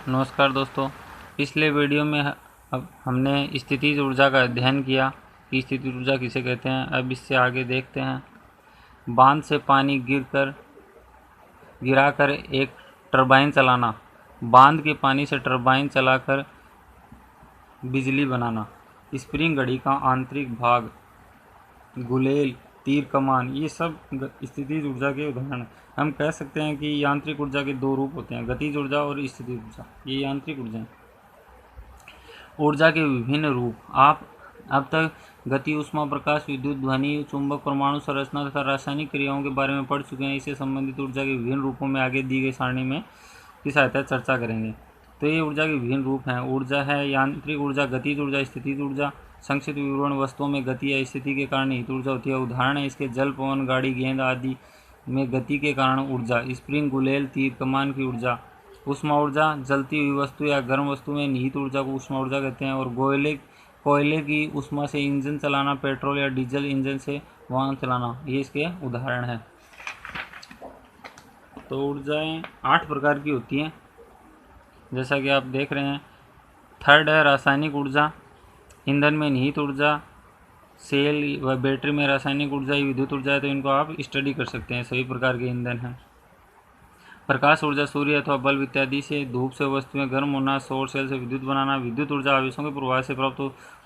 नमस्कार दोस्तों। पिछले वीडियो में अब हमने स्थितिज ऊर्जा का अध्ययन किया कि स्थितिज ऊर्जा किसे कहते हैं। अब इससे आगे देखते हैं। बांध से पानी गिराकर एक टरबाइन चलाना, बांध के पानी से टरबाइन चलाकर बिजली बनाना, स्प्रिंग घड़ी का आंतरिक भाग, गुलेल, तीर कमान, ये सब स्थितिज ऊर्जा के उदाहरण हैं। हम कह सकते हैं कि यांत्रिक ऊर्जा के दो रूप होते हैं, गतिज ऊर्जा और स्थितिज ऊर्जा। ये यांत्रिक ऊर्जा है। ऊर्जा के विभिन्न रूप। आप अब तक गति, ऊष्मा, प्रकाश, विद्युत, ध्वनि, चुंबक, परमाणु संरचना तथा रासायनिक क्रियाओं के बारे में पढ़ चुके हैं। इससे संबंधित ऊर्जा के विभिन्न रूपों में आगे दी गई सारणी में की सहायता चर्चा करेंगे। तो ये ऊर्जा के विभिन्न रूप हैं। ऊर्जा है यांत्रिक ऊर्जा, गतिज ऊर्जा, स्थितिज ऊर्जा। संक्षिप्त विवरण। वस्तुओं में गति या स्थिति के कारण निहित ऊर्जा होती है। उदाहरण है इसके जल, पवन, गाड़ी, गेंद आदि में गति के कारण ऊर्जा। स्प्रिंग, गुलेल, तीर कमान की ऊर्जा। ऊष्मा ऊर्जा, जलती हुई वस्तु या गर्म वस्तु में निहित ऊर्जा को ऊष्मा ऊर्जा कहते हैं। और कोयले की ऊष्मा से इंजन चलाना, पेट्रोल या डीजल इंजन से वाहन चलाना, ये इसके उदाहरण हैं। तो ऊर्जाएं 8 प्रकार की होती हैं, जैसा कि आप देख रहे हैं। थर्ड है रासायनिक ऊर्जा, ईंधन में निहित ऊर्जा, सेल व बैटरी में रासायनिक ऊर्जा या विद्युत ऊर्जा है, तो इनको आप स्टडी कर सकते हैं। सभी प्रकार के ईंधन हैं। प्रकाश ऊर्जा, सूर्य अथवा बल्ब इत्यादि से धूप से वस्तुएं गर्म होना, सौर सेल से विद्युत बनाना। विद्युत ऊर्जा आवेशों के प्रवाह से प्राप्त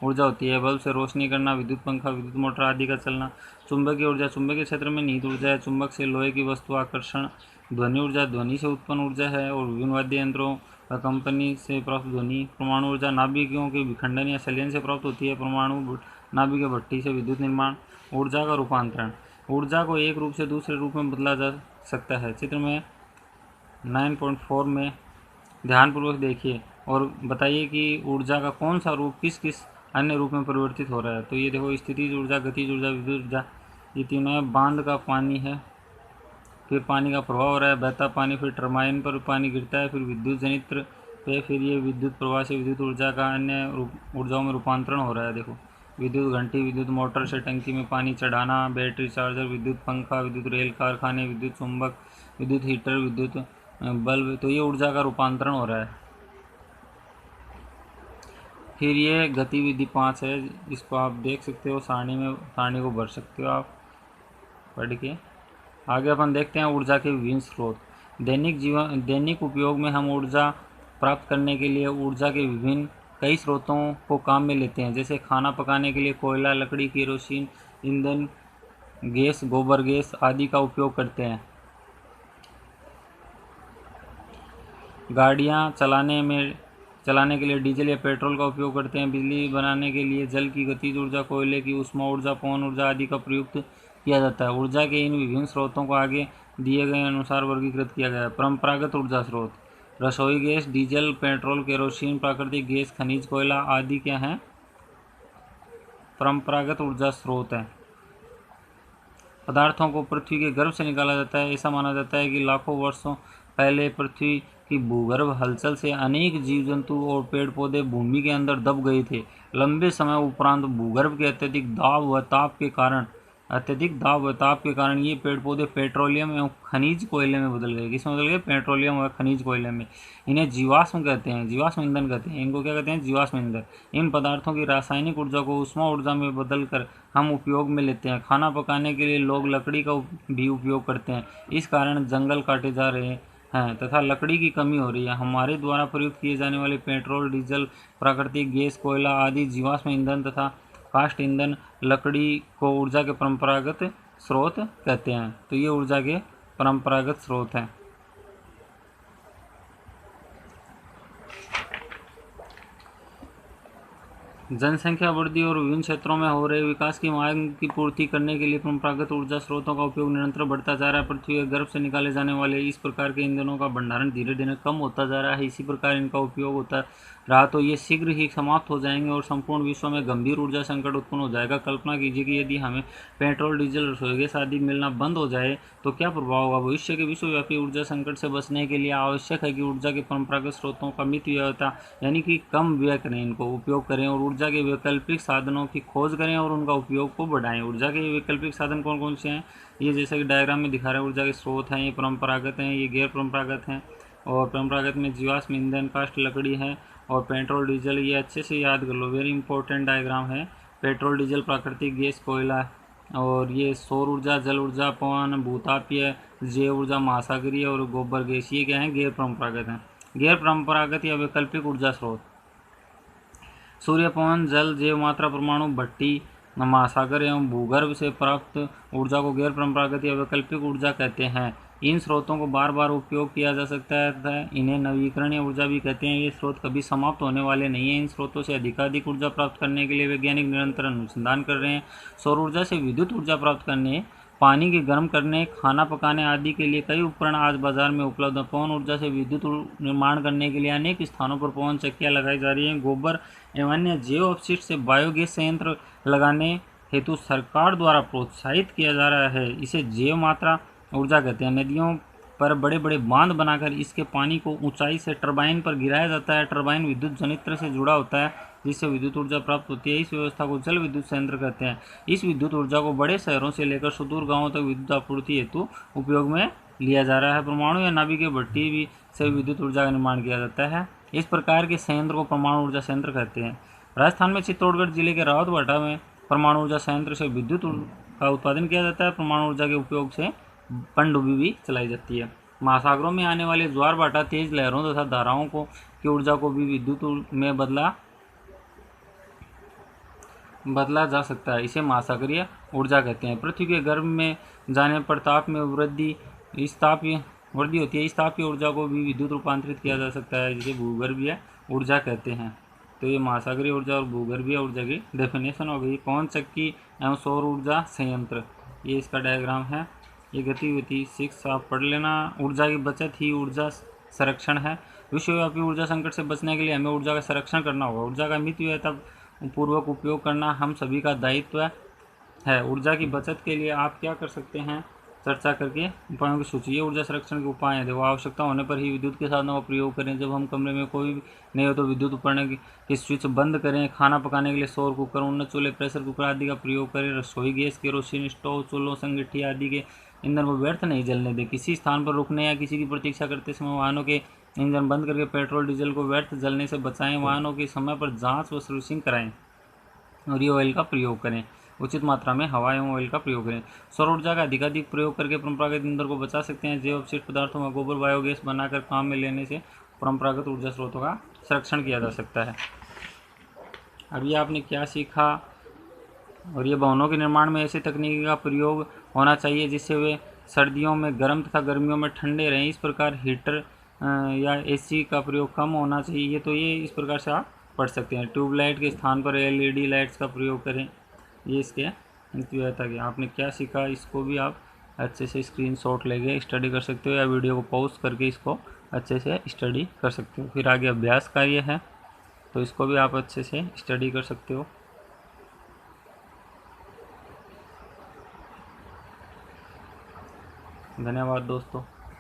ऊर्जा होती है। बल्ब से रोशनी करना, विद्युत पंखा, विद्युत मोटर आदि का चलना। चुंबकीय ऊर्जा, चुंबकीय क्षेत्र में निहित ऊर्जा है। चुंबक से लोहे की वस्तु आकर्षण। ध्वनि ऊर्जा, ध्वनि से उत्पन्न ऊर्जा है और विभिन्न वाद्य यंत्रों व कंपनी से प्राप्त ध्वनि। परमाणु ऊर्जा, नाभिकों के विखंडन या संलयन से प्राप्त होती है। परमाणु नाभिक भट्टी से विद्युत निर्माण। ऊर्जा का रूपांतरण, ऊर्जा को एक रूप से दूसरे रूप में बदला जा सकता है। चित्र में 9.4 में ध्यानपूर्वक देखिए और बताइए कि ऊर्जा का कौन सा रूप किस किस अन्य रूप में परिवर्तित हो रहा है। तो ये देखो, स्थितिज ऊर्जा, गतिज ऊर्जा, विद्युत ऊर्जा, ये तीनों है। बांध का पानी है, फिर पानी का प्रवाह हो रहा है, बहता पानी, फिर टरबाइन पर पानी गिरता है, फिर विद्युत जनित्र पे, फिर ये विद्युत प्रवाह से विद्युत ऊर्जा का अन्य ऊर्जाओं में रूपांतरण हो रहा है। देखो, विद्युत घंटी, विद्युत मोटर से टंकी में पानी चढ़ाना, बैटरी चार्जर, विद्युत पंखा, विद्युत रेल, कारखाने, विद्युत चुंबक, विद्युत हीटर, विद्युत बल्ब। तो ये ऊर्जा का रूपांतरण हो रहा है। फिर ये गतिविधि 5 है, इसको आप देख सकते हो, सारणी को भर सकते हो आप पढ़ के। आगे अपन देखते हैं ऊर्जा के विभिन्न स्रोत। दैनिक उपयोग में हम ऊर्जा प्राप्त करने के लिए ऊर्जा के विभिन्न कई स्रोतों को काम में लेते हैं। जैसे खाना पकाने के लिए कोयला, लकड़ी, केरोसिन, ईंधन गैस, गोबर गैस आदि का उपयोग करते हैं। गाड़ियाँ चलाने के लिए डीजल या पेट्रोल का उपयोग करते हैं। बिजली बनाने के लिए जल की गतिज ऊर्जा, कोयले की ऊष्मा ऊर्जा, पवन ऊर्जा आदि का प्रयुक्त किया जाता है। ऊर्जा के इन विभिन्न स्रोतों को आगे दिए गए अनुसार वर्गीकृत किया गया है। परंपरागत ऊर्जा स्रोत, रसोई गैस, डीजल, पेट्रोल, केरोसिन, प्राकृतिक गैस, खनिज, कोयला आदि क्या हैं? परंपरागत ऊर्जा स्रोत हैं। पदार्थों को पृथ्वी के गर्भ से निकाला जाता है। ऐसा माना जाता है कि लाखों वर्षों पहले पृथ्वी की भूगर्भ हलचल से अनेक जीव जंतु और पेड़ पौधे भूमि के अंदर दब गए थे। लंबे समय उपरांत भूगर्भ के अत्यधिक दाब व ताप के कारण ये पेड़ पौधे पेट्रोलियम एवं खनिज कोयले में बदल गए। किसमें बदल गए? पेट्रोलियम व खनिज कोयले में। इन्हें जीवाश्म कहते हैं, जीवाश्म ईंधन कहते हैं। इनको क्या कहते हैं? जीवाश्म ईंधन। इन पदार्थों की रासायनिक ऊर्जा को ऊष्मा ऊर्जा में बदलकर हम उपयोग में लेते हैं। खाना पकाने के लिए लोग लकड़ी का भी उपयोग करते हैं। इस कारण जंगल काटे जा रहे हैं तथा लकड़ी की कमी हो रही है। हमारे द्वारा प्रयुक्त किए जाने वाले पेट्रोल, डीजल, प्राकृतिक गैस, कोयला आदि जीवाश्म ईंधन तथा काष्ठ ईंधन लकड़ी को ऊर्जा के परंपरागत स्रोत कहते हैं। तो ये ऊर्जा के परंपरागत स्रोत हैं। जनसंख्या वृद्धि और विभिन्न क्षेत्रों में हो रहे विकास की मांग की पूर्ति करने के लिए परंपरागत ऊर्जा स्रोतों का उपयोग निरंतर बढ़ता जा रहा है। पृथ्वी के गर्भ से निकाले जाने वाले इस प्रकार के ईंधनों का भंडारण धीरे धीरे कम होता जा रहा है। इसी प्रकार इनका उपयोग होता रहा तो ये शीघ्र ही समाप्त हो जाएंगे और संपूर्ण विश्व में गंभीर ऊर्जा संकट उत्पन्न हो जाएगा। कल्पना कीजिए कि यदि हमें पेट्रोल, डीजल, रसोई गैस आदि मिलना बंद हो जाए तो क्या प्रभाव होगा। भविष्य के विश्वव्यापी ऊर्जा संकट से बचने के लिए आवश्यक है कि ऊर्जा के परंपरागत स्रोतों का मित व्ययता यानी कि कम व्यय करें, इनको उपयोग करें और ऊर्जा के वैकल्पिक साधनों की खोज करें और उनका उपयोग को बढ़ाएं। ऊर्जा के वैकल्पिक साधन कौन कौन से हैं? ये जैसे कि डायग्राम में दिखा रहे हैं, ऊर्जा के स्रोत हैं, ये परंपरागत हैं, ये गैर परंपरागत हैं। और परंपरागत में जीवाश्म ईंधन काष्ठ लकड़ी है, और पेट्रोल डीजल ये अच्छे से याद कर लो, वेरी इंपॉर्टेंट डायग्राम है। पेट्रोल डीजल प्राकृतिक गैस कोयला, और ये सौर ऊर्जा, जल ऊर्जा, पवन, भूतापीय, जैव ऊर्जा, महासागरीय और गोबर गैस, ये क्या है, गैर परंपरागत हैं। गैर परंपरागत या वैकल्पिक ऊर्जा स्रोत, सूर्य, पवन, जल, जैव मात्रा, परमाणु, भट्टी, महासागर एवं भूगर्भ से प्राप्त ऊर्जा को गैर परंपरागत या वैकल्पिक ऊर्जा कहते हैं। इन स्रोतों को बार बार उपयोग किया जा सकता है, इन्हें नवीकरणीय ऊर्जा भी कहते हैं। ये स्रोत कभी समाप्त होने वाले नहीं हैं। इन स्रोतों से अधिकाधिक ऊर्जा प्राप्त करने के लिए वैज्ञानिक निरंतर अनुसंधान कर रहे हैं। सौर ऊर्जा से विद्युत ऊर्जा प्राप्त करने, पानी के गर्म करने, खाना पकाने आदि के लिए कई उपकरण आज बाजार में उपलब्ध हैं। पवन ऊर्जा से विद्युत निर्माण करने के लिए अनेक स्थानों पर पवन चक्कियां लगाई जा रही हैं। गोबर एवं अन्य जैव अपशिष्ट से बायोगैस संयंत्र लगाने हेतु सरकार द्वारा प्रोत्साहित किया जा रहा है। इसे जैव मात्रा ऊर्जा कहते हैं। नदियों पर बड़े बड़े बांध बनाकर इसके पानी को ऊंचाई से टरबाइन पर गिराया जाता है। टरबाइन विद्युत जनित्र से जुड़ा होता है, जिससे विद्युत ऊर्जा प्राप्त होती है। इस व्यवस्था को जल विद्युत संयंत्र कहते हैं। इस विद्युत ऊर्जा को बड़े शहरों से लेकर सुदूर गांवों तक विद्युत आपूर्ति हेतु उपयोग में लिया जा रहा है। परमाणु या नाभिकीय भट्टी भी से विद्युत ऊर्जा का निर्माण किया जाता है। इस प्रकार के संयंत्र को परमाणु ऊर्जा संयंत्र कहते हैं। राजस्थान में चित्तौड़गढ़ जिले के रावतभाटा में परमाणु ऊर्जा संयंत्र से विद्युत का उत्पादन किया जाता है। परमाणु ऊर्जा के उपयोग से पनडुब्बी भी चलाई जाती है। महासागरों में आने वाले ज्वार भाटा, तेज लहरों तथा धाराओं को की ऊर्जा को भी विद्युत में बदला जा सकता है। इसे महासागरीय ऊर्जा कहते हैं। पृथ्वी के गर्भ में जाने पर ताप में वृद्धि होती है। इस ताप की ऊर्जा को भी विद्युत रूपांतरित किया जा सकता है, जिसे भूगर्भीय ऊर्जा कहते हैं। तो ये महासागरीय ऊर्जा और भूगर्भीय ऊर्जा की डेफिनेशन हो गई। पवन चक्की एवं सौर ऊर्जा संयंत्र, ये इसका डायग्राम है। ये गतिविधि 6 आप पढ़ लेना। ऊर्जा की बचत ही ऊर्जा संरक्षण है। विश्वव्यापी ऊर्जा संकट से बचने के लिए हमें ऊर्जा का संरक्षण करना होगा। ऊर्जा का मितव्ययता पूर्वक उपयोग करना हम सभी का दायित्व है। ऊर्जा की बचत के लिए आप क्या कर सकते हैं, चर्चा करके उपायों की सूची। ये ऊर्जा संरक्षण के उपाय हैं। देखो, आवश्यकता होने पर ही विद्युत के साधनों का प्रयोग करें। जब हम कमरे में कोई नहीं हो तो विद्युत उपकरण की स्विच बंद करें। खाना पकाने के लिए सौर कुकर, उन्नत चूल्हे, प्रेशर कुकर आदि का प्रयोग करें। रसोई गैस, केरोसिन स्टोव, चूल्हों, संगठी आदि के ईंधन को व्यर्थ नहीं जलने दें। किसी स्थान पर रुकने या किसी की प्रतीक्षा करते समय वाहनों के इंजन बंद करके पेट्रोल डीजल को व्यर्थ जलने से बचाएं। वाहनों की समय पर जांच व सर्विसिंग कराएं और ये ऑयल का प्रयोग करें। उचित मात्रा में हवा एवं ऑयल का प्रयोग करें। सौर ऊर्जा का अधिकाधिक प्रयोग करके परंपरागत ईंधन को बचा सकते हैं। जैव अपशिष्ट पदार्थों का गोबर बायोगैस बनाकर काम में लेने से परंपरागत ऊर्जा स्रोतों का संरक्षण किया जा सकता है। अभी आपने क्या सीखा, और ये भवनों के निर्माण में ऐसी तकनीकी का प्रयोग होना चाहिए जिससे वे सर्दियों में गर्म तथा गर्मियों में ठंडे रहें। इस प्रकार हीटर या एसी का प्रयोग कम होना चाहिए। तो ये इस प्रकार से आप पढ़ सकते हैं। ट्यूबलाइट के स्थान पर एलईडी लाइट्स का प्रयोग करें। ये इसके उपयोगिता की आपने क्या सीखा, इसको भी आप अच्छे से स्क्रीनशॉट लेके स्टडी कर सकते हो, या वीडियो को पॉज करके इसको अच्छे से स्टडी कर सकते हो। फिर आगे अभ्यास कार्य है, तो इसको भी आप अच्छे से स्टडी कर सकते हो। धन्यवाद दोस्तों।